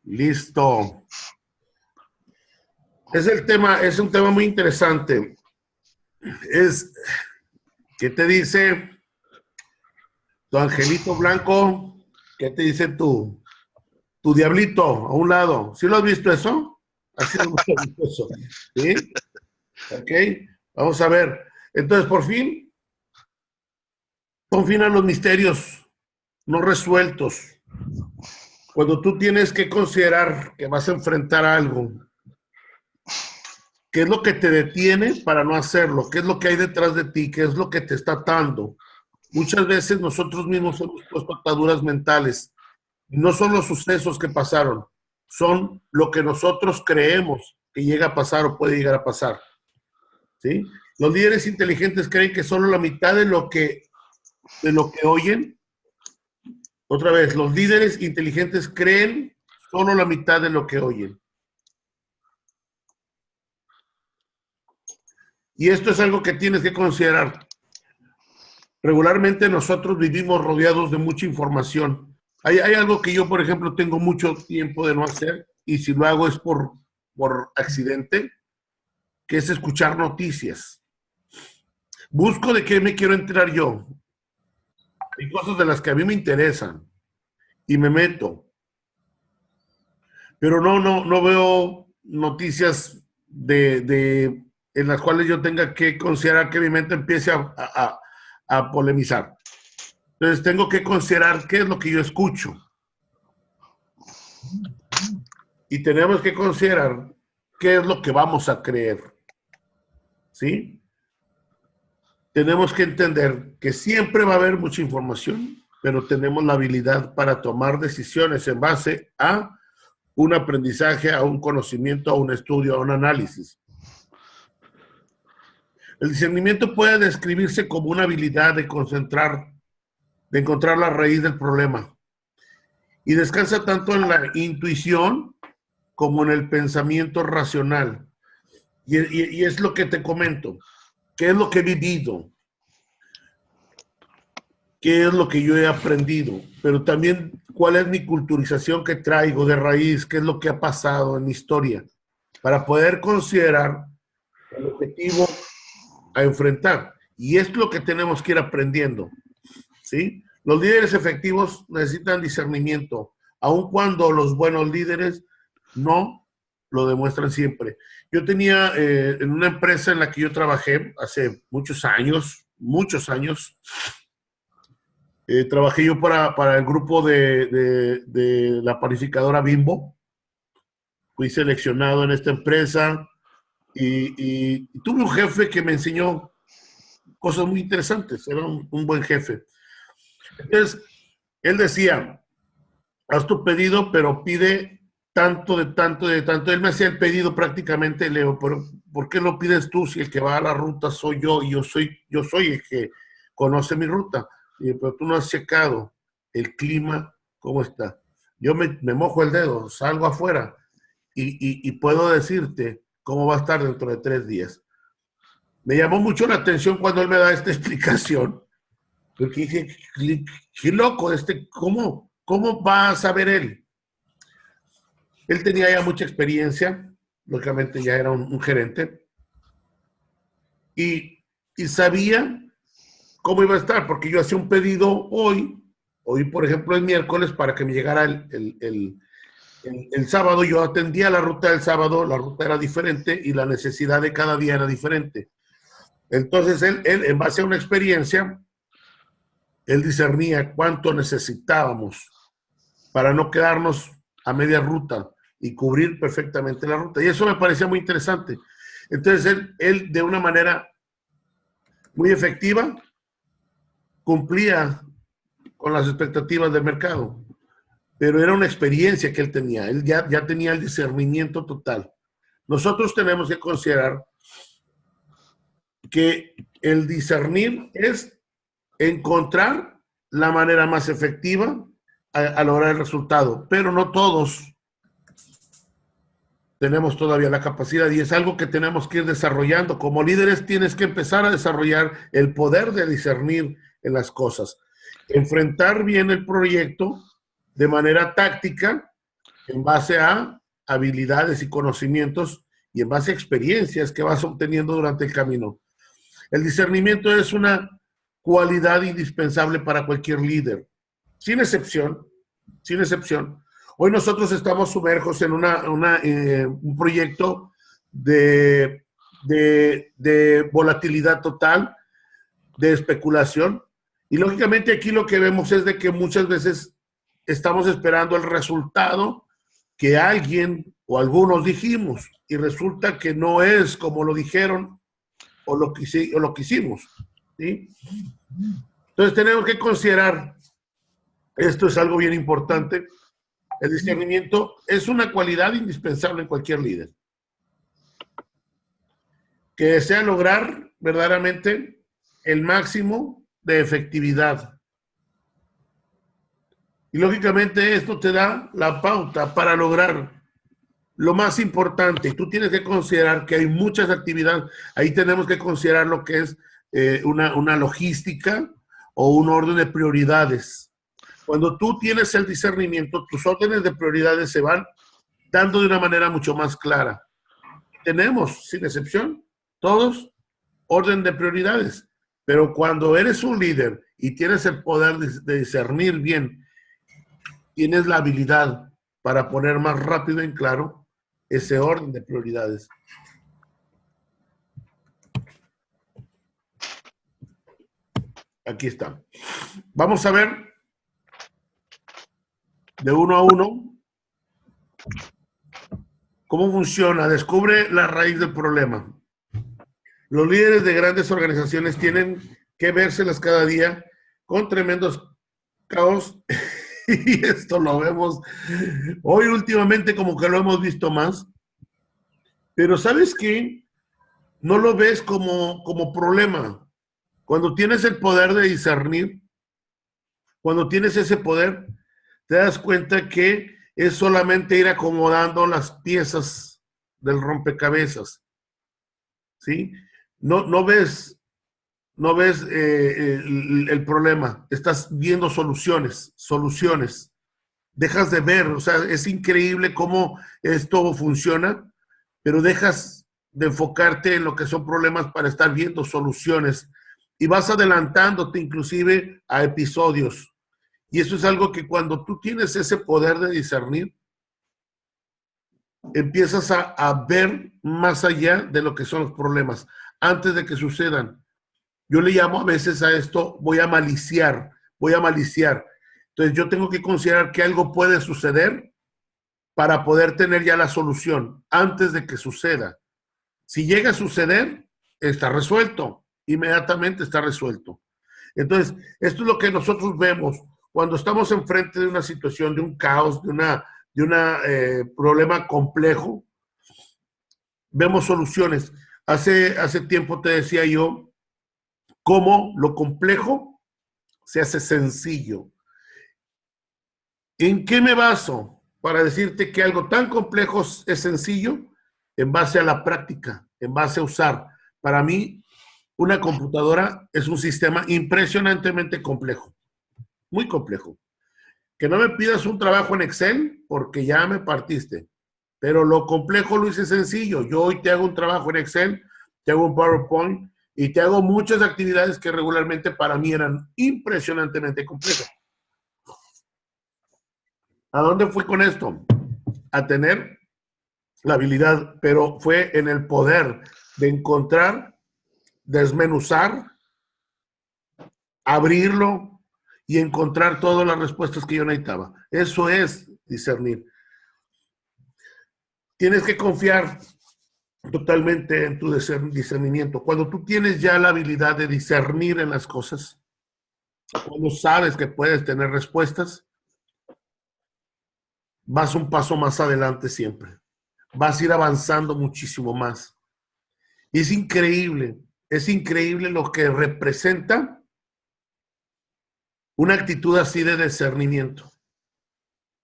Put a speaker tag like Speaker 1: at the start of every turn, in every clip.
Speaker 1: Listo. Es un tema muy interesante. ¿Qué te dice tu angelito blanco? ¿Qué te dice tu diablito a un lado? ¿Sí lo has visto eso? Así lo has visto eso. ¿Sí? Ok. Vamos a ver. Entonces, por fin a los misterios no resueltos. Cuando tú tienes que considerar que vas a enfrentar algo, ¿qué es lo que te detiene para no hacerlo? ¿Qué es lo que hay detrás de ti? ¿Qué es lo que te está atando? Muchas veces nosotros mismos hemos puesto ataduras mentales. No son los sucesos que pasaron, son lo que nosotros creemos que llega a pasar o puede llegar a pasar. ¿Sí? Los líderes inteligentes creen que solo la mitad de lo que oyen. Otra vez, los líderes inteligentes creen solo la mitad de lo que oyen. Y esto es algo que tienes que considerar. Regularmente nosotros vivimos rodeados de mucha información. Hay algo que yo, por ejemplo, tengo mucho tiempo de no hacer, y si lo hago es por accidente, que es escuchar noticias. Busco de qué me quiero enterar yo. Hay cosas de las que a mí me interesan y me meto. Pero no veo noticias en las cuales yo tenga que considerar que mi mente empiece a polemizar. Entonces tengo que considerar qué es lo que yo escucho. Y tenemos que considerar qué es lo que vamos a creer. ¿Sí? Tenemos que entender que siempre va a haber mucha información, pero tenemos la habilidad para tomar decisiones en base a un aprendizaje, a un conocimiento, a un estudio, a un análisis. El discernimiento puede describirse como una habilidad de encontrar la raíz del problema. Y descansa tanto en la intuición como en el pensamiento racional. Y es lo que te comento. ¿Qué es lo que he vivido? ¿Qué es lo que yo he aprendido? Pero también, ¿cuál es mi culturización que traigo de raíz? ¿Qué es lo que ha pasado en mi historia? Para poder considerar el objetivo a enfrentar. Y es lo que tenemos que ir aprendiendo. ¿Sí? Los líderes efectivos necesitan discernimiento, aun cuando los buenos líderes no lo demuestran siempre. Yo tenía en una empresa en la que yo trabajé hace muchos años, trabajé yo para el grupo de la panificadora Bimbo. Fui seleccionado en esta empresa y tuve un jefe que me enseñó cosas muy interesantes. Era un buen jefe. Entonces, él decía, haz tu pedido, pero pide tanto, de tanto, de tanto. Él me hacía el pedido prácticamente, Leo, pero ¿por qué lo pides tú si el que va a la ruta soy yo y yo soy el que conoce mi ruta? Y, pero tú no has checado el clima, ¿cómo está? Yo me mojo el dedo, salgo afuera y puedo decirte cómo va a estar dentro de 3 días. Me llamó mucho la atención cuando él me da esta explicación, porque dije, qué loco, ¿cómo va a saber él? Él tenía ya mucha experiencia, lógicamente ya era un gerente, y sabía cómo iba a estar, porque yo hacía un pedido hoy por ejemplo es miércoles, para que me llegara el sábado. Yo atendía la ruta del sábado, la ruta era diferente y la necesidad de cada día era diferente. Entonces él en base a una experiencia, él discernía cuánto necesitábamos para no quedarnos a media ruta y cubrir perfectamente la ruta. Y eso me parecía muy interesante. Entonces él de una manera muy efectiva cumplía con las expectativas del mercado, pero era una experiencia que él tenía. Él ya tenía el discernimiento total. Nosotros tenemos que considerar que el discernir es encontrar la manera más efectiva a lograr el resultado, pero no todos tenemos todavía la capacidad, y es algo que tenemos que ir desarrollando. Como líderes tienes que empezar a desarrollar el poder de discernir en las cosas, enfrentar bien el proyecto de manera táctica en base a habilidades y conocimientos y en base a experiencias que vas obteniendo durante el camino. El discernimiento es una cualidad indispensable para cualquier líder, sin excepción, sin excepción. Hoy nosotros estamos sumergos en un proyecto de volatilidad total, de especulación, y lógicamente aquí lo que vemos es de que muchas veces estamos esperando el resultado que alguien o algunos dijimos, y resulta que no es como lo dijeron o lo que hicimos, ¿sí? Entonces tenemos que considerar, esto es algo bien importante, el discernimiento es una cualidad indispensable en cualquier líder que desea lograr verdaderamente el máximo de efectividad. Y lógicamente esto te da la pauta para lograr lo más importante. Tú tienes que considerar que hay muchas actividades. Ahí tenemos que considerar lo que es una logística o un orden de prioridades. Cuando tú tienes el discernimiento, tus órdenes de prioridades se van dando de una manera mucho más clara. Tenemos, sin excepción, todos orden de prioridades. Pero cuando eres un líder y tienes el poder de discernir bien, tienes la habilidad para poner más rápido en claro ese orden de prioridades. Aquí está. Vamos a ver de uno a uno cómo funciona. Descubre la raíz del problema. Los líderes de grandes organizaciones tienen que vérselas cada día con tremendos caos y esto lo vemos hoy últimamente como que lo hemos visto más, pero ¿sabes qué? No lo ves como problema. Cuando tienes el poder de discernir, cuando tienes ese poder, te das cuenta que es solamente ir acomodando las piezas del rompecabezas, ¿sí? No ves el problema, estás viendo soluciones. Dejas de ver, o sea, es increíble cómo esto funciona, pero dejas de enfocarte en lo que son problemas para estar viendo soluciones y vas adelantándote inclusive a episodios. Y eso es algo que cuando tú tienes ese poder de discernir, empiezas a ver más allá de lo que son los problemas, antes de que sucedan. Yo le llamo a veces a esto, voy a maliciar. Entonces yo tengo que considerar que algo puede suceder para poder tener ya la solución antes de que suceda. Si llega a suceder, está resuelto, inmediatamente está resuelto. Entonces, esto es lo que nosotros vemos cuando estamos enfrente de una situación, de un caos, de un problema complejo, vemos soluciones. Hace tiempo te decía yo cómo lo complejo se hace sencillo. ¿En qué me baso para decirte que algo tan complejo es sencillo? En base a la práctica, en base a usar. Para mí, una computadora es un sistema impresionantemente complejo, muy complejo. Que no me pidas un trabajo en Excel porque ya me partiste. Pero lo complejo lo hice sencillo. Yo hoy te hago un trabajo en Excel, te hago un PowerPoint y te hago muchas actividades que regularmente para mí eran impresionantemente complejas. ¿A dónde fui con esto? A tener la habilidad, pero fue en el poder de encontrar, desmenuzar, abrirlo y encontrar todas las respuestas que yo necesitaba. Eso es discernir. Tienes que confiar totalmente en tu discernimiento. Cuando tú tienes ya la habilidad de discernir en las cosas, cuando sabes que puedes tener respuestas, vas un paso más adelante siempre. Vas a ir avanzando muchísimo más. Y es increíble lo que representa una actitud así de discernimiento.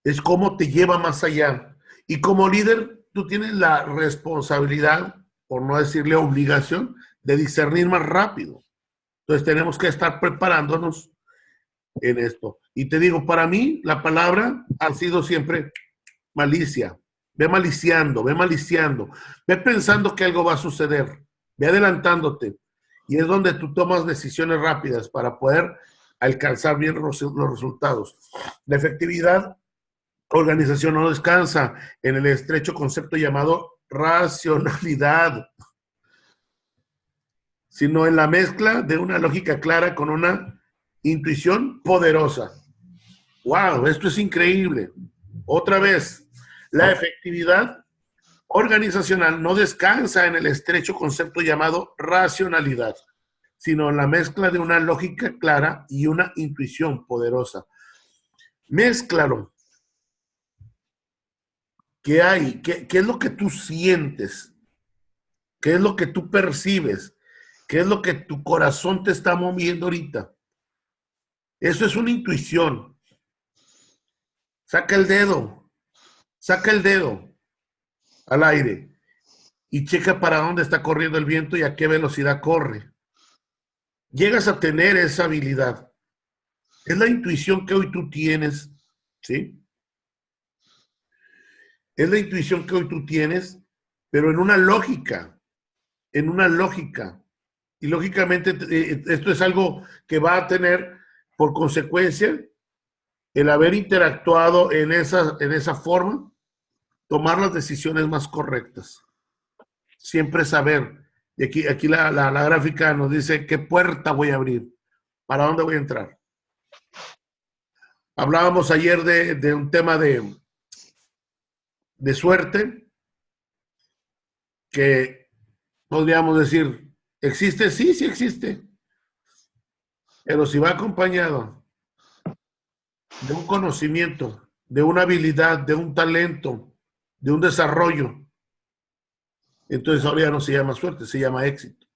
Speaker 1: Es cómo te lleva más allá. Y como líder, tú tienes la responsabilidad, por no decirle obligación, de discernir más rápido. Entonces tenemos que estar preparándonos en esto. Y te digo, para mí la palabra ha sido siempre malicia, ve maliciando, ve maliciando, ve pensando que algo va a suceder, ve adelantándote. Y es donde tú tomas decisiones rápidas para poder alcanzar bien los resultados. La efectividad organización no descansa en el estrecho concepto llamado racionalidad, sino en la mezcla de una lógica clara con una intuición poderosa. ¡Wow! Esto es increíble. Otra vez, la efectividad organizacional no descansa en el estrecho concepto llamado racionalidad, sino en la mezcla de una lógica clara y una intuición poderosa. Mézclalo. ¿Qué hay? ¿Qué es lo que tú sientes? ¿Qué es lo que tú percibes? ¿Qué es lo que tu corazón te está moviendo ahorita? Eso es una intuición. Saca el dedo al aire y checa para dónde está corriendo el viento y a qué velocidad corre. Llegas a tener esa habilidad. Es la intuición que hoy tú tienes, ¿sí? Es la intuición que hoy tú tienes, pero en una lógica, en una lógica. Y lógicamente esto es algo que va a tener por consecuencia el haber interactuado en esa forma, tomar las decisiones más correctas. Siempre saber. Y aquí la gráfica nos dice qué puerta voy a abrir, para dónde voy a entrar. Hablábamos ayer de un tema de suerte, que podríamos decir, ¿existe? Sí, sí existe. Pero si va acompañado de un conocimiento, de una habilidad, de un talento, de un desarrollo, entonces ahora ya no se llama suerte, se llama éxito.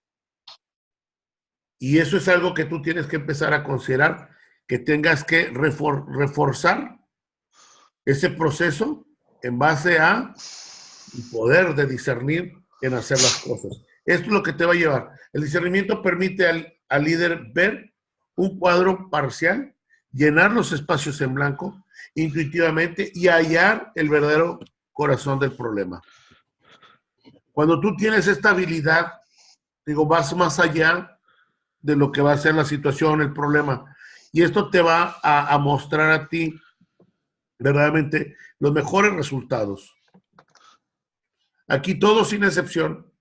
Speaker 1: Y eso es algo que tú tienes que empezar a considerar, que tengas que reforzar ese proceso en base a el poder de discernir en hacer las cosas. Esto es lo que te va a llevar. El discernimiento permite al líder ver un cuadro parcial, llenar los espacios en blanco intuitivamente y hallar el verdadero corazón del problema. Cuando tú tienes esta habilidad, digo, vas más allá de lo que va a ser la situación, el problema. Y esto te va a mostrar a ti verdaderamente los mejores resultados. Aquí todos, sin excepción,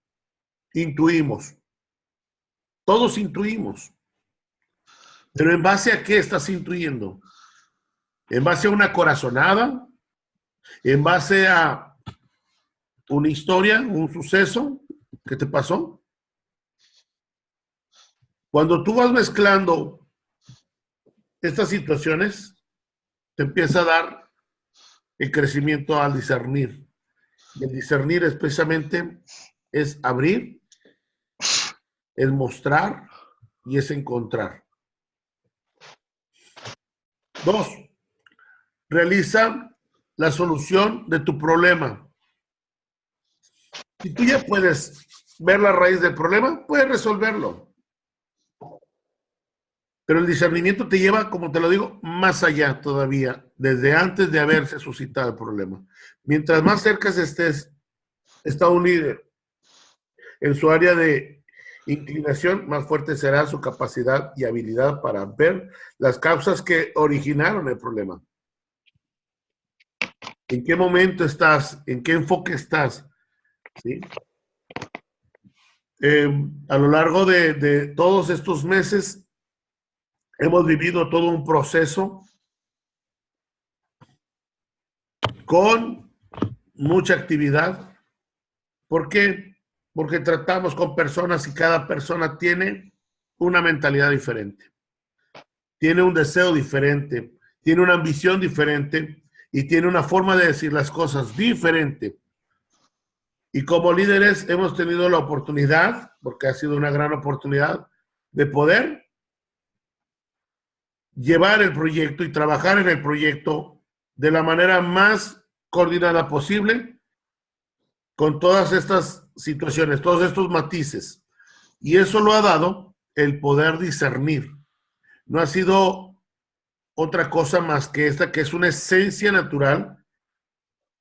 Speaker 1: intuimos. Todos intuimos. Pero ¿en base a qué estás intuyendo? ¿En base a una corazonada? ¿En base a una historia, un suceso que te pasó? Cuando tú vas mezclando estas situaciones, te empieza a dar el crecimiento al discernir. Y el discernir especialmente es abrir, es mostrar y es encontrar. 2. Realiza la solución de tu problema. Si tú ya puedes ver la raíz del problema, puedes resolverlo. Pero el discernimiento te lleva, como te lo digo, más allá todavía, desde antes de haberse suscitado el problema. Mientras más cerca estés, está un líder en su área de inclinación, más fuerte será su capacidad y habilidad para ver las causas que originaron el problema. ¿En qué momento estás? ¿En qué enfoque estás? ¿Sí? A lo largo de todos estos meses hemos vivido todo un proceso con mucha actividad. ¿Por qué? Porque tratamos con personas y cada persona tiene una mentalidad diferente, tiene un deseo diferente, tiene una ambición diferente y tiene una forma de decir las cosas diferente. Y como líderes hemos tenido la oportunidad, porque ha sido una gran oportunidad, de poder llevar el proyecto y trabajar en el proyecto de la manera más coordinada posible con todas estas situaciones, todos estos matices. Y eso lo ha dado el poder discernir. No ha sido otra cosa más que esta, que es una esencia natural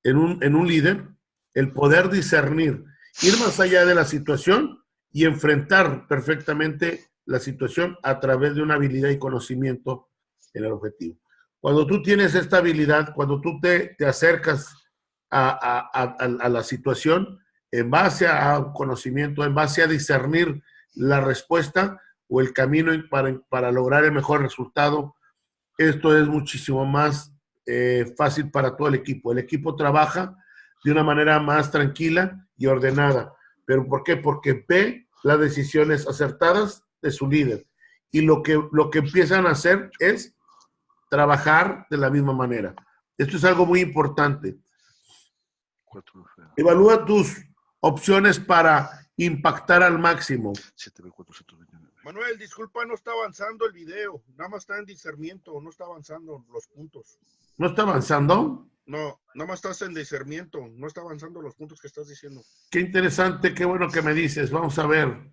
Speaker 1: en un líder el poder discernir, ir más allá de la situación y enfrentar perfectamente la situación a través de una habilidad y conocimiento en el objetivo. Cuando tú tienes esta habilidad, cuando tú te acercas a la situación en base a un conocimiento, en base a discernir la respuesta o el camino para lograr el mejor resultado, esto es muchísimo más fácil para todo el equipo. El equipo trabaja de una manera más tranquila y ordenada. ¿Pero por qué? Porque ve las decisiones acertadas de su líder. Y lo que empiezan a hacer es trabajar de la misma manera. Esto es algo muy importante. Evalúa tus opciones para impactar al máximo.
Speaker 2: Manuel, disculpa, no está avanzando el video. Nada más está en discernimiento, no está avanzando los puntos.
Speaker 1: ¿No está avanzando?
Speaker 2: No, nada más estás en discernimiento, no está avanzando los puntos que estás diciendo.
Speaker 1: Qué interesante, qué bueno que me dices. Vamos a ver.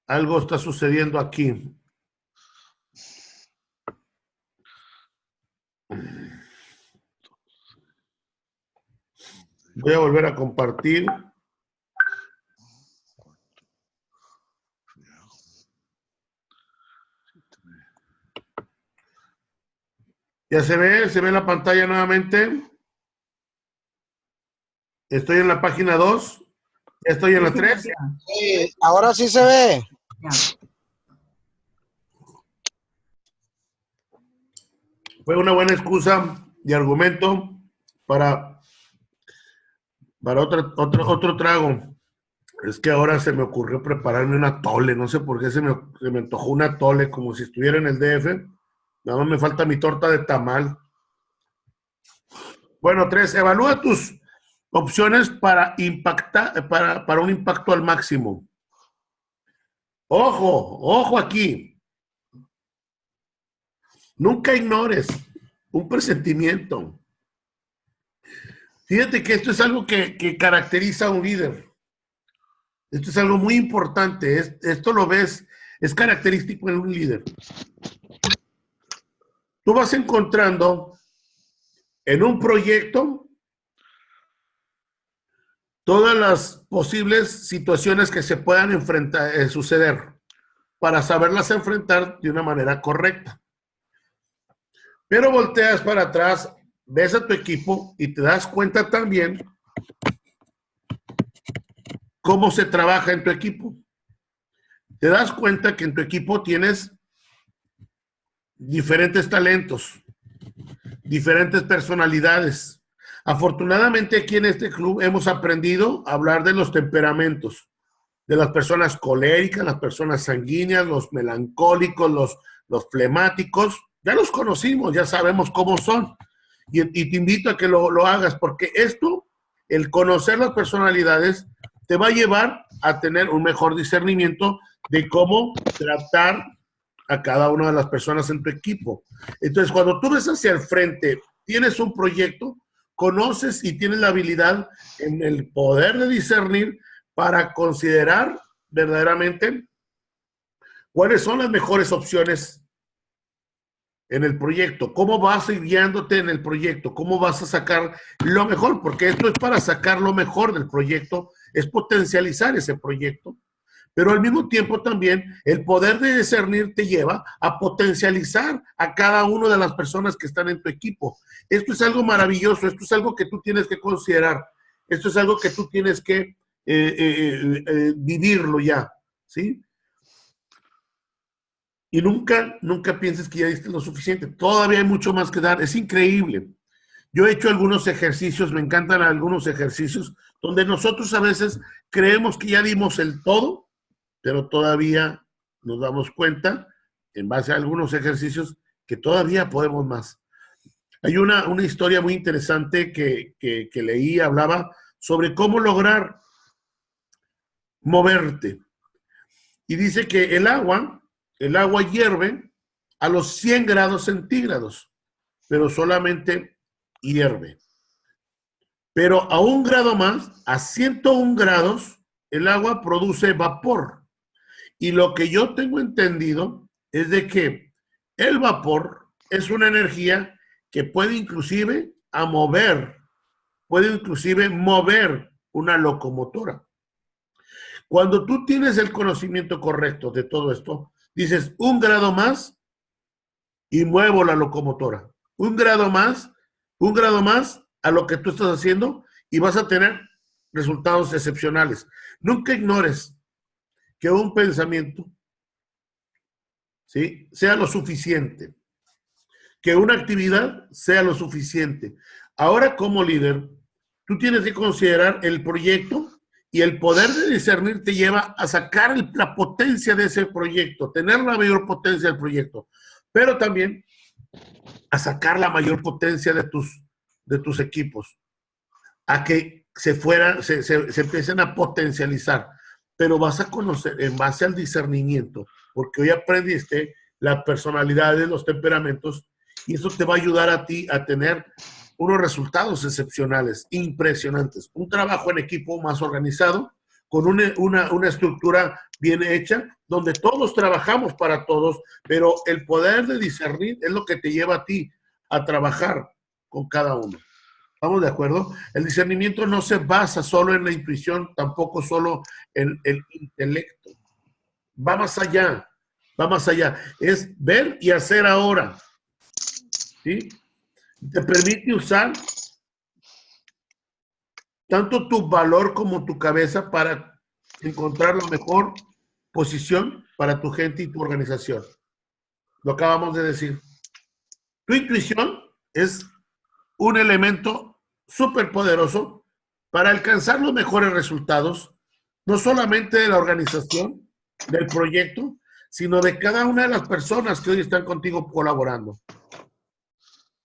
Speaker 1: Algo está sucediendo aquí. Voy a volver a compartir. ¿Ya se ve la pantalla nuevamente? Estoy en la página 2. Ya estoy en la 3.
Speaker 3: Sí, ahora sí se ve.
Speaker 1: Fue una buena excusa y argumento para otro trago. Es que ahora se me ocurrió prepararme una atole. No sé por qué se me antojó una atole como si estuviera en el DF. Nada más me falta mi torta de tamal. Bueno, 3. Evalúa tus opciones para impactar, para un impacto al máximo. Ojo aquí. Nunca ignores un presentimiento. Fíjate que esto es algo que caracteriza a un líder. Esto es algo muy importante. Esto lo ves, es característico en un líder. Tú vas encontrando en un proyecto todas las posibles situaciones que se puedan suceder para saberlas enfrentar de una manera correcta. Pero volteas para atrás, ves a tu equipo y te das cuenta también cómo se trabaja en tu equipo. Te das cuenta que en tu equipo tienes diferentes talentos, diferentes personalidades. Afortunadamente aquí en este club hemos aprendido a hablar de los temperamentos, de las personas coléricas, las personas sanguíneas, los melancólicos, los flemáticos. Ya los conocimos, ya sabemos cómo son. Y te invito a que lo hagas, porque esto, el conocer las personalidades, te va a llevar a tener un mejor discernimiento de cómo tratar a cada una de las personas en tu equipo. Entonces, cuando tú ves hacia el frente, tienes un proyecto, conoces y tienes la habilidad en el poder de discernir para considerar verdaderamente cuáles son las mejores opciones en el proyecto, cómo vas a ir guiándote en el proyecto, cómo vas a sacar lo mejor, porque esto es para sacar lo mejor del proyecto, es potencializar ese proyecto, pero al mismo tiempo también el poder de discernir te lleva a potencializar a cada una de las personas que están en tu equipo. Esto es algo maravilloso, esto es algo que tú tienes que considerar, esto es algo que tú tienes que vivirlo ya, ¿sí? Y nunca pienses que ya diste lo suficiente. Todavía hay mucho más que dar. Es increíble. Yo he hecho algunos ejercicios, me encantan algunos ejercicios, donde nosotros a veces creemos que ya dimos el todo, pero todavía nos damos cuenta, en base a algunos ejercicios, que todavía podemos más. Hay una historia muy interesante que leí, hablaba sobre cómo lograr moverte. Y dice que el agua hierve a los 100 grados centígrados, pero solamente hierve. Pero a 1 grado más, a 101 grados, el agua produce vapor. Y lo que yo tengo entendido es de que el vapor es una energía que puede inclusive a mover puede inclusive mover una locomotora. Cuando tú tienes el conocimiento correcto de todo esto, dices 1 grado más y muevo la locomotora. 1 grado más a lo que tú estás haciendo y vas a tener resultados excepcionales. Nunca ignores que un pensamiento, ¿sí?, sea lo suficiente, que una actividad sea lo suficiente. Ahora, como líder, tú tienes que considerar el proyecto y el poder de discernir te lleva a sacar la potencia de ese proyecto, tener la mayor potencia del proyecto, pero también a sacar la mayor potencia de tus equipos, a que se empiecen a potencializar. Pero vas a conocer en base al discernimiento, porque hoy aprendiste las personalidades, los temperamentos, y eso te va a ayudar a ti a tener unos resultados excepcionales, impresionantes. Un trabajo en equipo más organizado, con una estructura bien hecha, donde todos trabajamos para todos, pero el poder de discernir es lo que te lleva a ti a trabajar con cada uno. ¿Estamos de acuerdo? El discernimiento no se basa solo en la intuición, tampoco solo en el intelecto. Va más allá, va más allá. Es ver y hacer ahora. ¿Sí? Te permite usar tanto tu valor como tu cabeza para encontrar la mejor posición para tu gente y tu organización. Lo acabamos de decir. Tu intuición es un elemento súper poderoso para alcanzar los mejores resultados, no solamente de la organización, del proyecto, sino de cada una de las personas que hoy están contigo colaborando.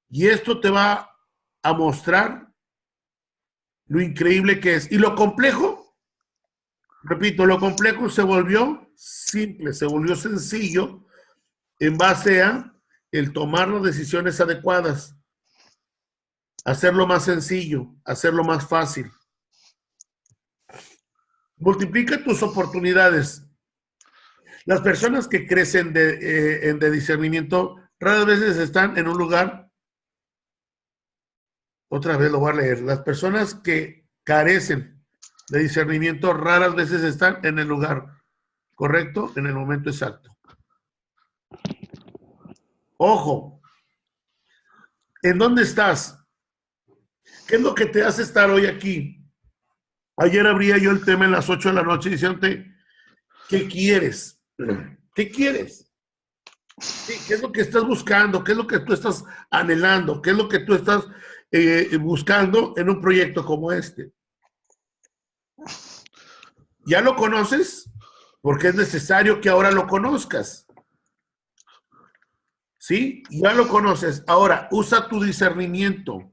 Speaker 1: Y esto te va a mostrar lo increíble que es. Y lo complejo, repito, lo complejo se volvió simple, se volvió sencillo en base a el tomar las decisiones adecuadas, hacerlo más sencillo, hacerlo más fácil. Multiplica tus oportunidades. Las personas que crecen de discernimiento raras veces están en un lugar. Otra vez lo voy a leer. Las personas que carecen de discernimiento raras veces están en el lugar correcto, en el momento exacto. Ojo, ¿en dónde estás? ¿Qué es lo que te hace estar hoy aquí? Ayer abría yo el tema en las 8 de la noche diciéndote, ¿qué quieres? ¿Qué quieres? Sí, ¿qué es lo que estás buscando? ¿Qué es lo que tú estás anhelando? ¿Qué es lo que tú estás buscando en un proyecto como este? ¿Ya lo conoces? Porque es necesario que ahora lo conozcas. ¿Sí? Ya lo conoces. Ahora, usa tu discernimiento.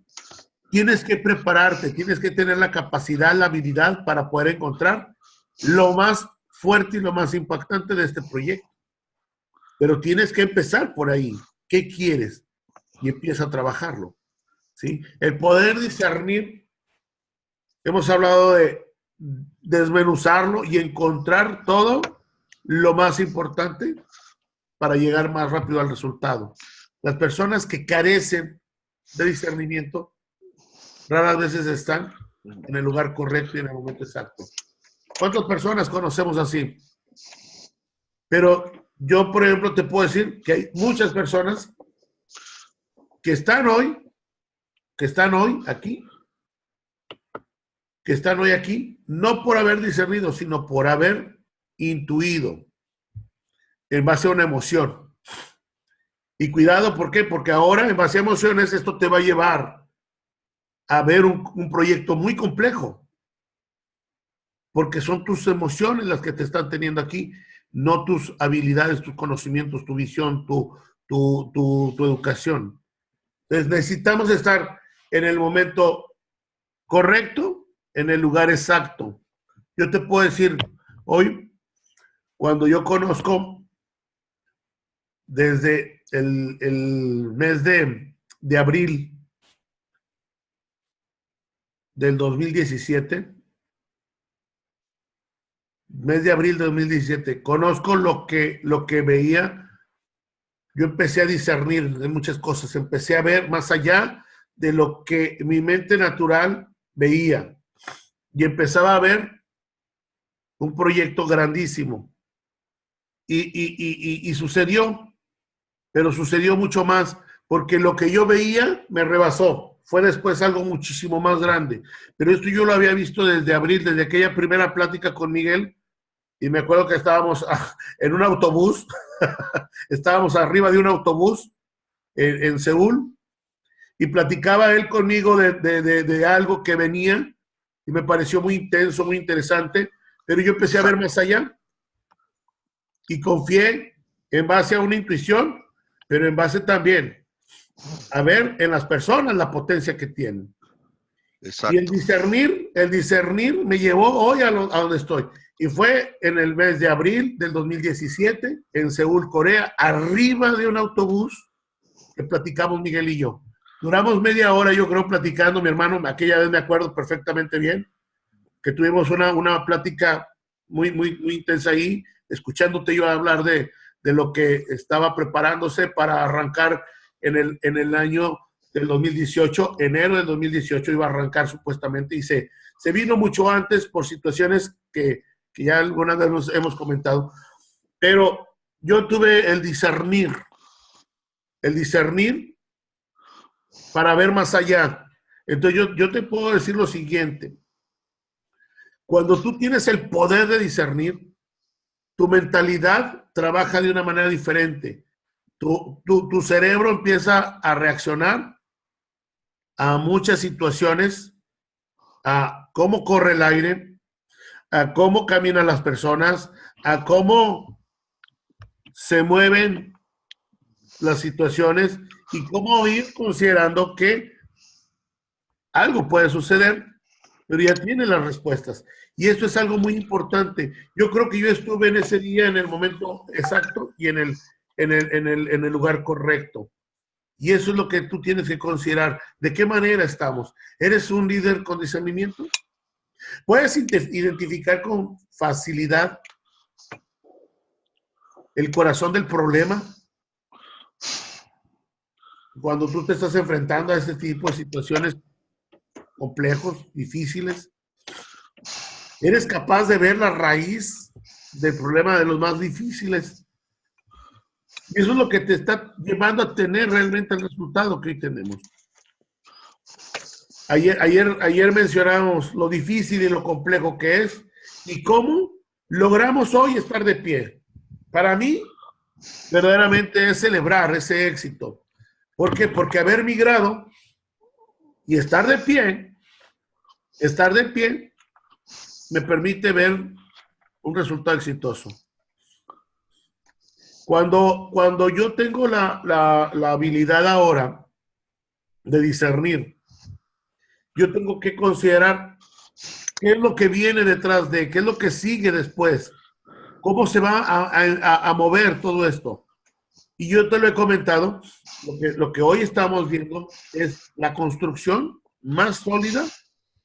Speaker 1: Tienes que prepararte, tienes que tener la capacidad, la habilidad para poder encontrar lo más fuerte y lo más impactante de este proyecto. Pero tienes que empezar por ahí. ¿Qué quieres? Y empieza a trabajarlo. ¿Sí? El poder discernir, hemos hablado de desmenuzarlo y encontrar todo lo más importante para llegar más rápido al resultado. Las personas que carecen de discernimiento raras veces están en el lugar correcto y en el momento exacto. ¿Cuántas personas conocemos así? Pero yo, por ejemplo, te puedo decir que hay muchas personas que están hoy aquí, no por haber discernido, sino por haber intuido en base a una emoción. Y cuidado, ¿por qué? Porque ahora, en base a emociones, esto te va a llevar a ver un proyecto muy complejo. Porque son tus emociones las que te están teniendo aquí, no tus habilidades, tus conocimientos, tu visión, tu educación. Entonces, necesitamos estar en el momento correcto, en el lugar exacto. Yo te puedo decir, hoy, cuando yo conozco desde el mes de abril del 2017, mes de abril de 2017, conozco lo que veía, yo empecé a discernir de muchas cosas, empecé a ver más allá de lo que mi mente natural veía y empezaba a ver un proyecto grandísimo. Y sucedió, pero sucedió mucho más, porque lo que yo veía me rebasó. Fue después algo muchísimo más grande. Pero esto yo lo había visto desde abril, desde aquella primera plática con Miguel, y me acuerdo que estábamos en un autobús, estábamos arriba de un autobús en Seúl, y platicaba él conmigo de algo que venía, y me pareció muy intenso, muy interesante, pero yo empecé a ver más allá, y confié en base a una intuición, pero en base también a ver en las personas la potencia que tienen. Exacto. Y el discernir me llevó hoy a donde estoy. Y fue en el mes de abril del 2017, en Seúl, Corea, arriba de un autobús que platicamos Miguel y yo. Duramos media hora, yo creo, platicando, mi hermano, aquella vez me acuerdo perfectamente bien, que tuvimos una plática muy intensa ahí, escuchándote yo hablar de lo que estaba preparándose para arrancar en el año del 2018, enero del 2018 iba a arrancar supuestamente, y se vino mucho antes por situaciones que ya algunas vez nos hemos comentado, pero yo tuve el discernir para ver más allá. Entonces yo te puedo decir lo siguiente: cuando tú tienes el poder de discernir, tu mentalidad trabaja de una manera diferente. Tu cerebro empieza a reaccionar a muchas situaciones, a cómo corre el aire, a cómo caminan las personas, a cómo se mueven las situaciones y cómo ir considerando que algo puede suceder, pero ya tiene las respuestas. Y esto es algo muy importante. Yo creo que yo estuve en ese día en el momento exacto y en el lugar correcto. Y eso es lo que tú tienes que considerar. ¿De qué manera estamos? ¿Eres un líder con discernimiento? ¿Puedes identificar con facilidad el corazón del problema? Cuando tú te estás enfrentando a este tipo de situaciones complejos, difíciles, ¿eres capaz de ver la raíz del problema de los más difíciles? Y eso es lo que te está llevando a tener realmente el resultado que hoy tenemos. Ayer mencionamos lo difícil y lo complejo que es y cómo logramos hoy estar de pie. Para mí, verdaderamente es celebrar ese éxito. ¿Por qué? Porque haber migrado y estar de pie me permite ver un resultado exitoso. Cuando yo tengo la habilidad ahora de discernir, yo tengo que considerar qué es lo que viene detrás de, qué es lo que sigue después, cómo se va a mover todo esto. Y yo te lo he comentado, lo que hoy estamos viendo es la construcción más sólida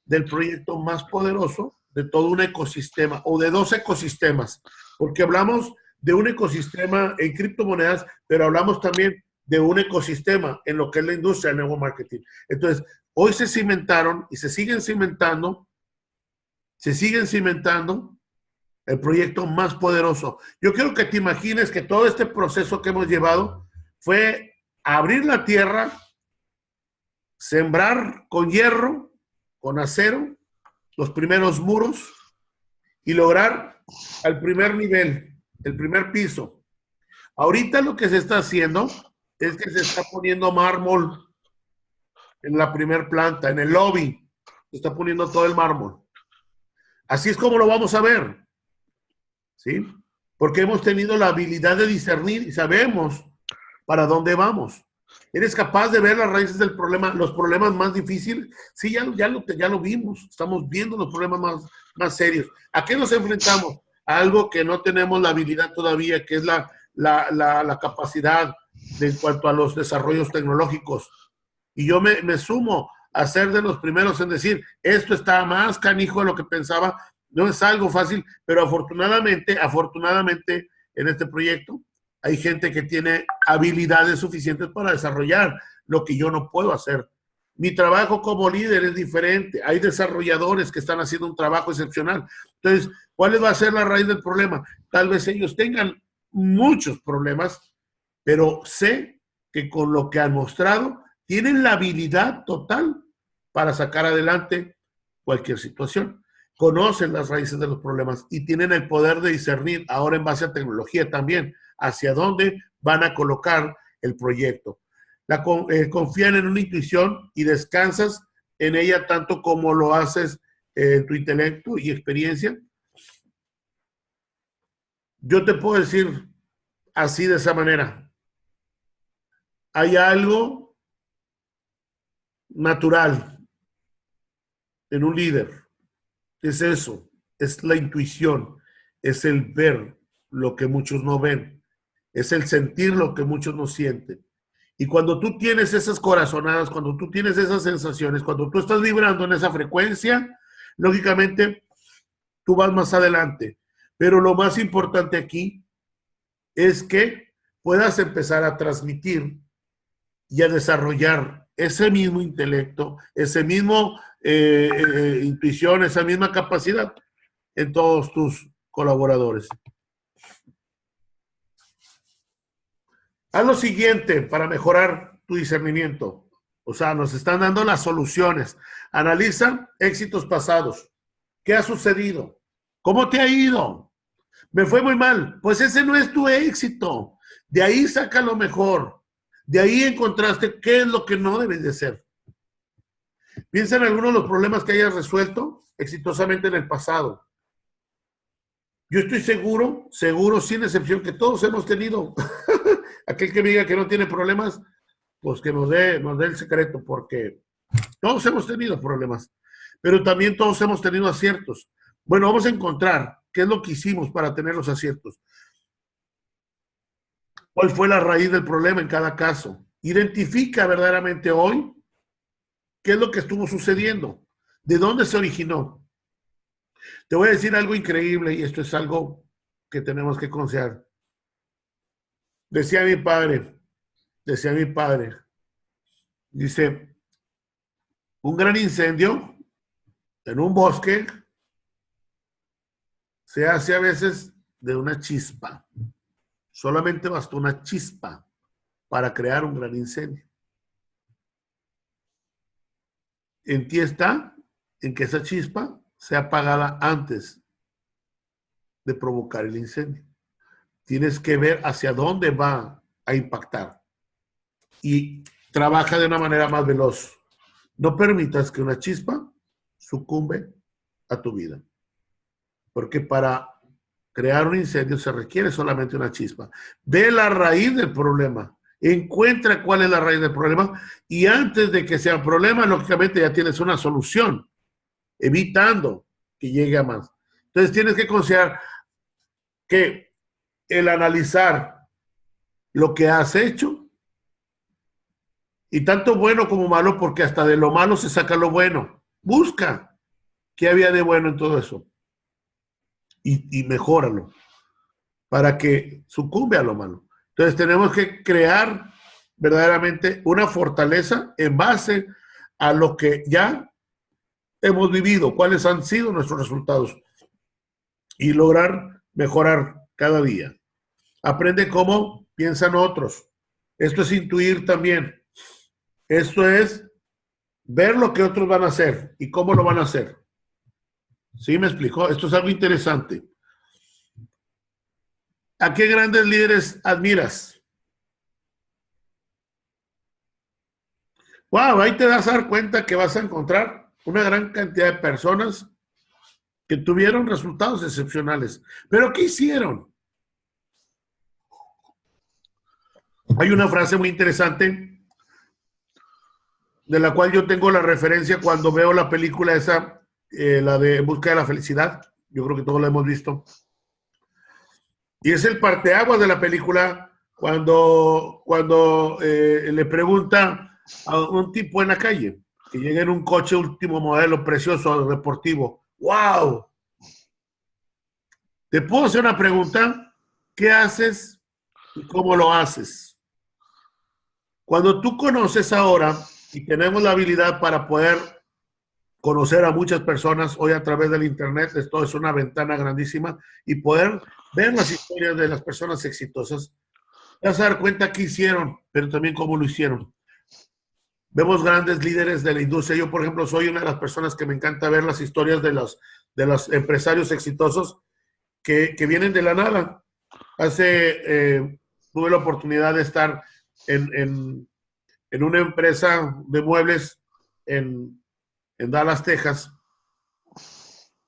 Speaker 1: del proyecto más poderoso de todo un ecosistema o de dos ecosistemas, porque hablamos de un ecosistema en criptomonedas, pero hablamos también de un ecosistema en lo que es la industria del network marketing. Entonces, hoy se cimentaron y se siguen cimentando el proyecto más poderoso. Yo quiero que te imagines que todo este proceso que hemos llevado fue abrir la tierra, sembrar con hierro, con acero, los primeros muros y lograr al primer nivel, el primer piso. Ahorita lo que se está haciendo es que se está poniendo mármol en la primer planta, en el lobby. Se está poniendo todo el mármol. Así es como lo vamos a ver. ¿Sí? Porque hemos tenido la habilidad de discernir y sabemos para dónde vamos. ¿Eres capaz de ver las raíces del problema, los problemas más difíciles? Sí, ya lo vimos. Estamos viendo los problemas más serios. ¿A qué nos enfrentamos? A algo que no tenemos la habilidad todavía, que es la capacidad en cuanto a los desarrollos tecnológicos. Y yo me sumo a ser de los primeros en decir, esto está más canijo de lo que pensaba. No es algo fácil, pero afortunadamente, en este proyecto hay gente que tiene habilidades suficientes para desarrollar lo que yo no puedo hacer Mi trabajo como líder es diferente. Hay desarrolladores que están haciendo un trabajo excepcional. Entonces, ¿cuál va a ser la raíz del problema? Tal vez ellos tengan muchos problemas, pero sé que con lo que han mostrado, tienen la habilidad total para sacar adelante cualquier situación. Conocen las raíces de los problemas y tienen el poder de discernir, ahora en base a tecnología también, hacia dónde van a colocar el proyecto. Confían en una intuición y descansas en ella tanto como lo haces en tu intelecto y experiencia. Yo te puedo decir así, de esa manera. Hay algo natural en un líder. Es eso, es la intuición, es el ver lo que muchos no ven, es el sentir lo que muchos no sienten. Y cuando tú tienes esas corazonadas, cuando tú tienes esas sensaciones, cuando tú estás vibrando en esa frecuencia, lógicamente tú vas más adelante. Pero lo más importante aquí es que puedas empezar a transmitir y a desarrollar ese mismo intelecto, ese mismo intuición, esa misma capacidad en todos tus colaboradores. Haz lo siguiente para mejorar tu discernimiento. O sea, nos están dando las soluciones. Analiza éxitos pasados. ¿Qué ha sucedido? ¿Cómo te ha ido? Me fue muy mal. Pues ese no es tu éxito. De ahí saca lo mejor. De ahí encontraste qué es lo que no debes de ser. Piensa en algunos de los problemas que hayas resuelto exitosamente en el pasado. Yo estoy seguro, sin excepción, que todos hemos tenido. Aquel que me diga que no tiene problemas, pues que nos dé el secreto, porque todos hemos tenido problemas, pero también todos hemos tenido aciertos. Bueno, vamos a encontrar qué es lo que hicimos para tener los aciertos. ¿Cuál fue la raíz del problema en cada caso? Identifica verdaderamente hoy qué es lo que estuvo sucediendo, de dónde se originó. Te voy a decir algo increíble y esto es algo que tenemos que considerar. Decía mi padre, dice, un gran incendio en un bosque se hace a veces de una chispa. Solamente bastó una chispa para crear un gran incendio. En ti está en que esa chispa sea apagada antes de provocar el incendio. Tienes que ver hacia dónde va a impactar y trabaja de una manera más veloz. No permitas que una chispa sucumbe a tu vida, porque para crear un incendio se requiere solamente una chispa. Ve la raíz del problema, encuentra cuál es la raíz del problema y antes de que sea un problema, lógicamente ya tienes una solución, evitando que llegue a más. Entonces tienes que considerar que el analizar lo que has hecho, y tanto bueno como malo, porque hasta de lo malo se saca lo bueno. Busca qué había de bueno en todo eso y mejóralo para que sucumbe a lo malo. Entonces tenemos que crear verdaderamente una fortaleza en base a lo que ya hemos vivido, cuáles han sido nuestros resultados y lograr mejorar cada día. Aprende cómo piensan otros. Esto es intuir también. Esto es ver lo que otros van a hacer y cómo lo van a hacer. ¿Sí me explicó? Esto es algo interesante. ¿A qué grandes líderes admiras? Wow, ahí te das a dar cuenta que vas a encontrar una gran cantidad de personas que tuvieron resultados excepcionales. ¿Pero qué hicieron? Hay una frase muy interesante de la cual yo tengo la referencia cuando veo la película esa, la de En busca de la felicidad. Yo creo que todos la hemos visto. Y es el parteaguas de la película cuando le pregunta a un tipo en la calle que llega en un coche último modelo, precioso, deportivo. ¡Wow! ¿Te puedo hacer una pregunta? ¿Qué haces y cómo lo haces? Cuando tú conoces ahora y tenemos la habilidad para poder conocer a muchas personas hoy a través del internet. Esto es una ventana grandísima y poder ver las historias de las personas exitosas. Te vas a dar cuenta qué hicieron, pero también cómo lo hicieron. Vemos grandes líderes de la industria. Yo, por ejemplo, soy una de las personas que me encanta ver las historias de los empresarios exitosos que vienen de la nada. Tuve la oportunidad de estar en una empresa de muebles en Dallas, Texas,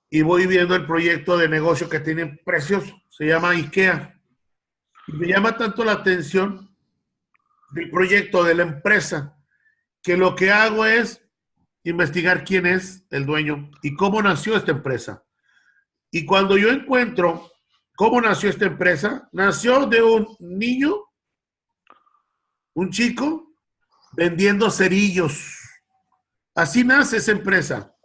Speaker 1: y voy viendo el proyecto de negocio que tienen precioso. Se llama IKEA. Y me llama tanto la atención del proyecto de la empresa que lo que hago es investigar quién es el dueño y cómo nació esta empresa. Y cuando yo encuentro cómo nació esta empresa, nació de un niño, un chico, vendiendo cerillos. Así nace esa empresa.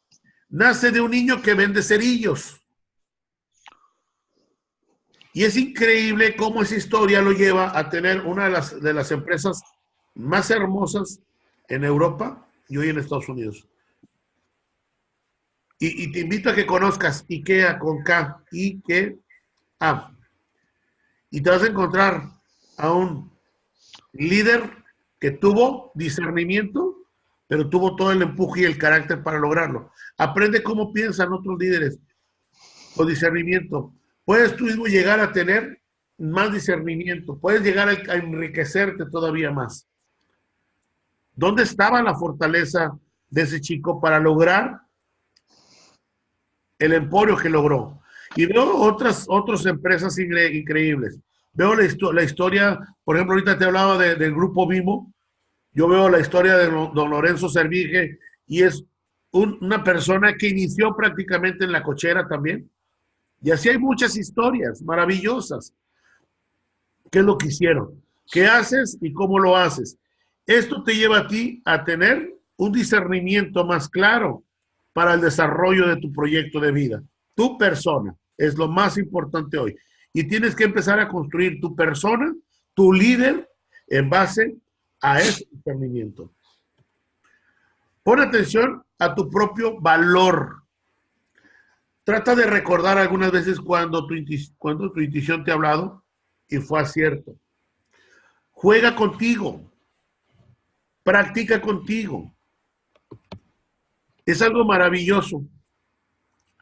Speaker 1: Nace de un niño que vende cerillos. Y es increíble cómo esa historia lo lleva a tener una de las empresas más hermosas en Europa y hoy en Estados Unidos. Y te invito a que conozcas IKEA con K, IKEA. Y te vas a encontrar a un líder que tuvo discernimiento, pero tuvo todo el empuje y el carácter para lograrlo. Aprende cómo piensan otros líderes con discernimiento. Puedes tú mismo llegar a tener más discernimiento, puedes llegar a enriquecerte todavía más. ¿Dónde estaba la fortaleza de ese chico para lograr el emporio que logró? Y veo otras empresas increíbles. Veo la historia, por ejemplo, ahorita te hablaba del grupo Bimbo. Yo veo la historia de don Lorenzo Servige y es una persona que inició prácticamente en la cochera también. Y así hay muchas historias maravillosas. ¿Qué es lo que hicieron? ¿Qué haces y cómo lo haces? Esto te lleva a ti a tener un discernimiento más claro para el desarrollo de tu proyecto de vida. Tu persona es lo más importante hoy. Y tienes que empezar a construir tu persona, tu líder, en base a ese discernimiento. Pon atención a tu propio valor. Trata de recordar algunas veces cuando tu intuición te ha hablado y fue acierto. Juega contigo. Practica contigo. Es algo maravilloso.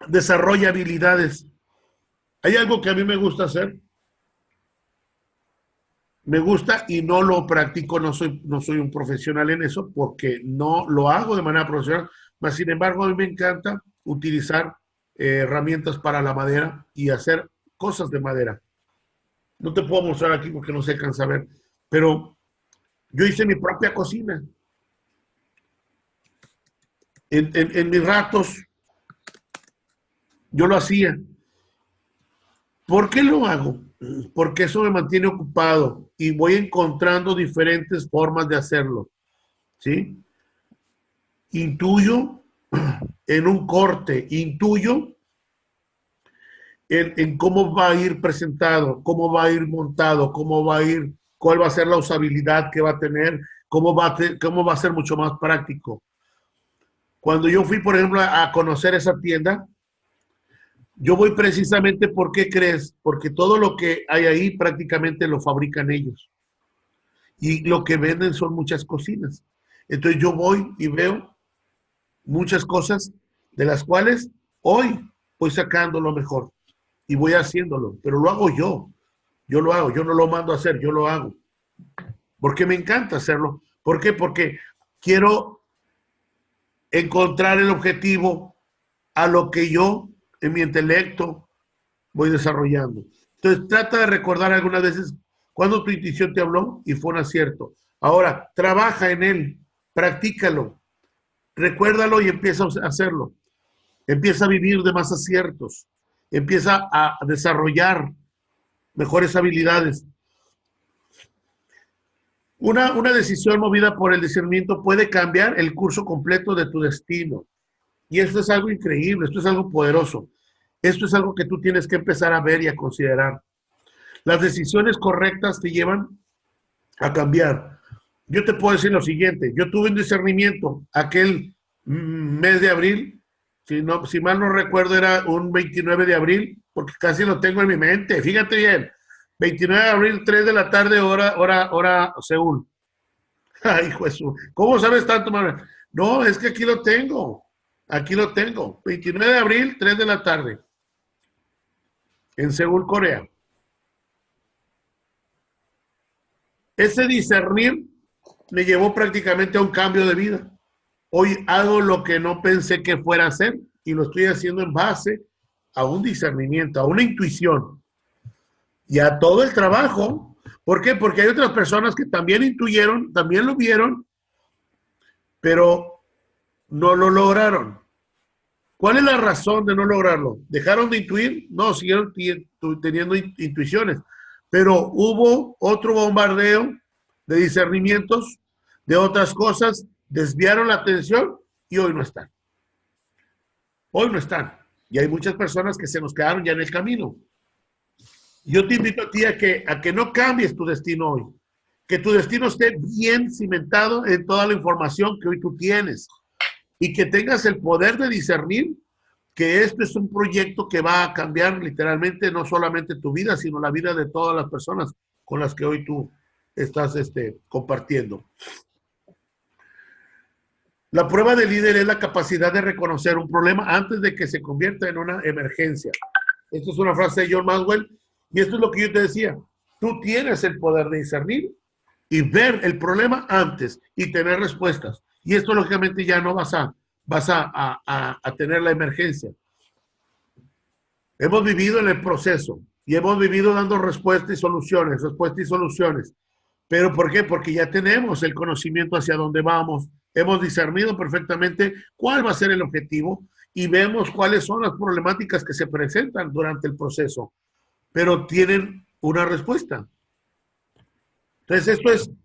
Speaker 1: Desarrolla habilidades. Hay algo que a mí me gusta hacer. Me gusta y no lo practico, no soy un profesional en eso porque no lo hago de manera profesional, mas sin embargo a mí me encanta utilizar herramientas para la madera y hacer cosas de madera. No te puedo mostrar aquí porque no se alcanza a ver, pero yo hice mi propia cocina. En mis ratos yo lo hacía. ¿Por qué lo hago? Porque eso me mantiene ocupado y voy encontrando diferentes formas de hacerlo, ¿sí? Intuyo en un corte, intuyo en cómo va a ir presentado, cómo va a ir montado, cuál va a ser la usabilidad que va a tener, cómo va a ser mucho más práctico. Cuando yo fui, por ejemplo, a conocer esa tienda, yo voy precisamente, ¿por qué crees? Porque todo lo que hay ahí prácticamente lo fabrican ellos. Y lo que venden son muchas cocinas. Entonces yo voy y veo muchas cosas de las cuales hoy voy sacando lo mejor y voy haciéndolo. Pero lo hago yo. Yo lo hago. Yo no lo mando a hacer. Yo lo hago. Porque me encanta hacerlo. ¿Por qué? Porque quiero encontrar el objetivo a lo que yo en mi intelecto voy desarrollando. Entonces, trata de recordar algunas veces cuando tu intuición te habló y fue un acierto. Ahora, trabaja en él, practícalo, recuérdalo y empieza a hacerlo. Empieza a vivir de más aciertos, empieza a desarrollar mejores habilidades. Una decisión movida por el discernimiento puede cambiar el curso completo de tu destino. Y esto es algo increíble, esto es algo poderoso. Esto es algo que tú tienes que empezar a ver y a considerar. Las decisiones correctas te llevan a cambiar Yo te puedo decir lo siguiente, yo tuve un discernimiento aquel mes de abril, si mal no recuerdo era un 29 de abril, porque casi lo tengo en mi mente, fíjate bien, 29 de abril, 3 de la tarde, hora Seúl. Ay, Jesús, ¿cómo sabes tanto, Manuel? No, es que aquí lo tengo, 29 de abril, 3 de la tarde, en Seúl, Corea. Ese discernir me llevó prácticamente a un cambio de vida. Hoy hago lo que no pensé que fuera a hacer y lo estoy haciendo en base a un discernimiento, a una intuición y a todo el trabajo. ¿Por qué? Porque hay otras personas que también intuyeron, también lo vieron, pero no lo lograron. ¿Cuál es la razón de no lograrlo? ¿Dejaron de intuir? No, siguieron teniendo intuiciones, pero hubo otro bombardeo de discernimientos, de otras cosas, desviaron la atención y hoy no están. Hoy no están. Y hay muchas personas que se nos quedaron ya en el camino. Yo te invito a ti a que no cambies tu destino hoy, que tu destino esté bien cimentado en toda la información que hoy tú tienes y que tengas el poder de discernir que esto es un proyecto que va a cambiar literalmente no solamente tu vida, sino la vida de todas las personas con las que hoy tú estás compartiendo. La prueba de líder es la capacidad de reconocer un problema antes de que se convierta en una emergencia. Esto es una frase de John Maxwell y esto es lo que yo te decía. Tú tienes el poder de discernir y ver el problema antes y tener respuestas. Y esto lógicamente ya no vas a tener la emergencia. Hemos vivido en el proceso y hemos vivido dando respuestas y soluciones. ¿Pero por qué? Porque ya tenemos el conocimiento hacia dónde vamos. Hemos discernido perfectamente cuál va a ser el objetivo y vemos cuáles son las problemáticas que se presentan durante el proceso, pero tienen una respuesta. Entonces,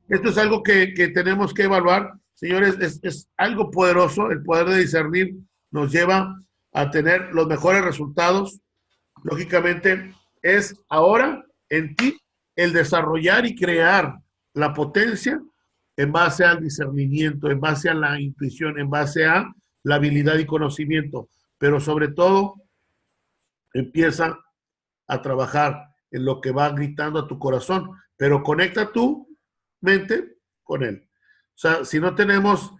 Speaker 1: esto es algo que tenemos que evaluar. Señores, es algo poderoso. El poder de discernir nos lleva a tener los mejores resultados. Lógicamente, es ahora en ti el desarrollar y crear la potencia en base al discernimiento, en base a la intuición, en base a la habilidad y conocimiento. Pero sobre todo, empieza a trabajar en lo que va gritando a tu corazón, pero conecta tu mente con él. O sea, si no tenemos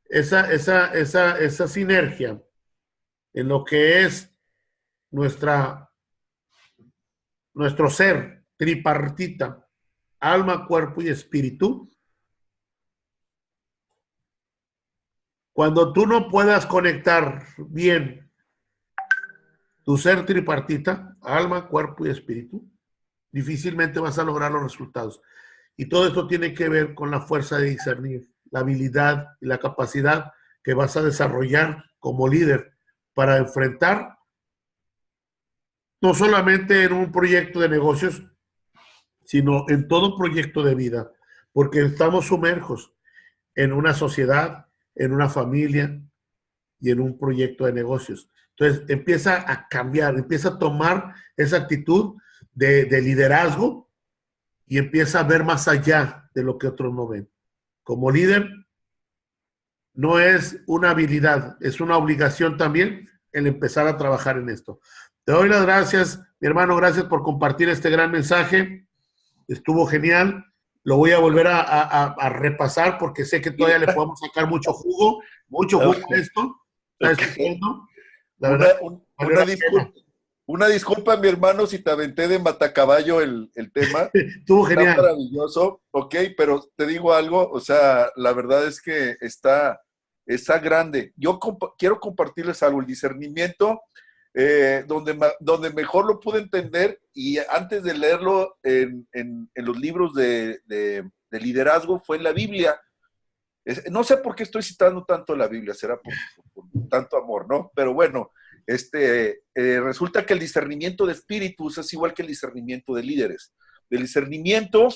Speaker 1: esa sinergia en lo que es nuestro ser tripartita, alma, cuerpo y espíritu, cuando tú no puedas conectar bien tu ser tripartita, alma, cuerpo y espíritu, difícilmente vas a lograr los resultados. Y todo esto tiene que ver con la fuerza de discernir, la habilidad y la capacidad que vas a desarrollar como líder para enfrentar no solamente en un proyecto de negocios, sino en todo proyecto de vida, porque estamos sumergos en una sociedad, en una familia y en un proyecto de negocios. Entonces empieza a cambiar, empieza a tomar esa actitud de liderazgo y empieza a ver más allá de lo que otros no ven. Como líder, no es una habilidad, es una obligación también el empezar a trabajar en esto. Te doy las gracias, mi hermano, gracias por compartir este gran mensaje. Estuvo genial. Lo voy a volver a repasar porque sé que todavía le podemos sacar mucho jugo a esto. Está estupendo. La verdad,
Speaker 4: una disculpa, mi hermano, si te aventé de matacaballo el tema.
Speaker 1: Estuvo genial.
Speaker 4: Está maravilloso, ok, pero te digo algo, o sea, la verdad es que está grande. Yo quiero compartirles algo, el discernimiento, donde mejor lo pude entender, y antes de leerlo en los libros de liderazgo, fue en la Biblia. No sé por qué estoy citando tanto la Biblia, será por tanto amor, ¿no? Pero bueno, resulta que el discernimiento de espíritus es igual que el discernimiento de líderes. El discernimiento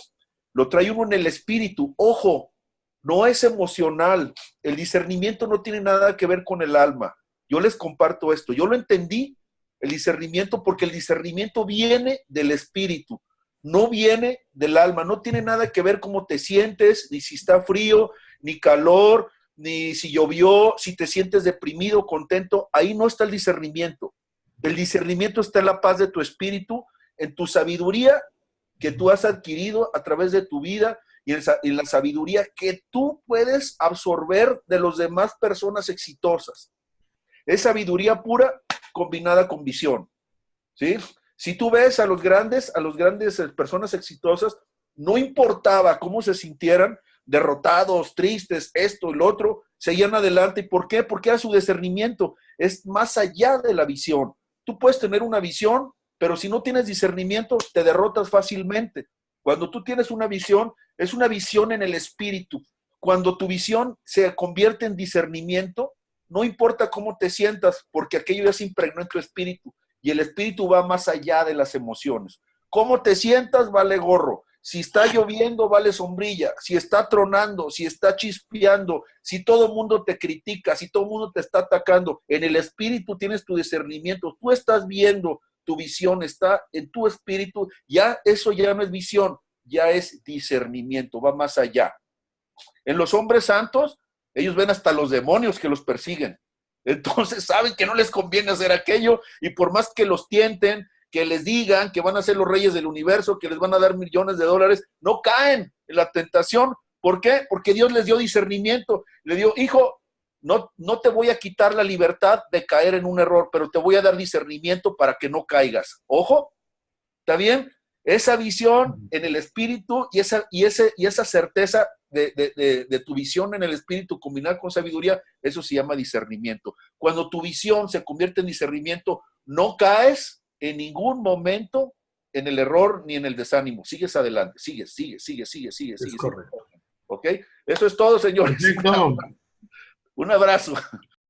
Speaker 4: lo trae uno en el espíritu. Ojo, no es emocional. El discernimiento no tiene nada que ver con el alma. Yo les comparto esto. Yo lo entendí, el discernimiento, porque el discernimiento viene del espíritu. no viene del alma, no tiene nada que ver cómo te sientes, ni si está frío, ni calor, ni si llovió, si te sientes deprimido, contento. Ahí no está el discernimiento. El discernimiento está en la paz de tu espíritu, en tu sabiduría que tú has adquirido a través de tu vida y en la sabiduría que tú puedes absorber de las demás personas exitosas. Es sabiduría pura combinada con visión, ¿sí? Si tú ves a los grandes personas exitosas, no importaba cómo se sintieran, derrotados, tristes, esto y lo otro, seguían adelante. ¿Y por qué? Porque era su discernimiento, es más allá de la visión. Tú puedes tener una visión, pero si no tienes discernimiento, te derrotas fácilmente. Cuando tú tienes una visión, es una visión en el espíritu. Cuando tu visión se convierte en discernimiento, no importa cómo te sientas, porque aquello ya se impregnó en tu espíritu. Y el espíritu va más allá de las emociones. Cómo te sientas vale gorro. Si está lloviendo vale sombrilla. Si está tronando, si está chispeando, si todo el mundo te critica, si todo el mundo te está atacando, en el espíritu tienes tu discernimiento. Tú estás viendo, tu visión está en tu espíritu. Ya eso ya no es visión, ya es discernimiento, va más allá. En los hombres santos, ellos ven hasta los demonios que los persiguen. Entonces saben que no les conviene hacer aquello y por más que los tienten, que les digan que van a ser los reyes del universo, que les van a dar millones de dólares, no caen en la tentación. ¿Por qué? Porque Dios les dio discernimiento. Le dio, hijo, no te voy a quitar la libertad de caer en un error, pero te voy a dar discernimiento para que no caigas. Ojo, ¿está bien? Esa visión en el espíritu y esa certeza de tu visión en el espíritu combinada con sabiduría, eso se llama discernimiento. Cuando tu visión se convierte en discernimiento, no caes en ningún momento en el error ni en el desánimo. Sigues adelante, sigues.
Speaker 1: Es correcto.
Speaker 4: ¿Ok? Eso es todo, señores.
Speaker 1: Perfecto.
Speaker 4: Un abrazo.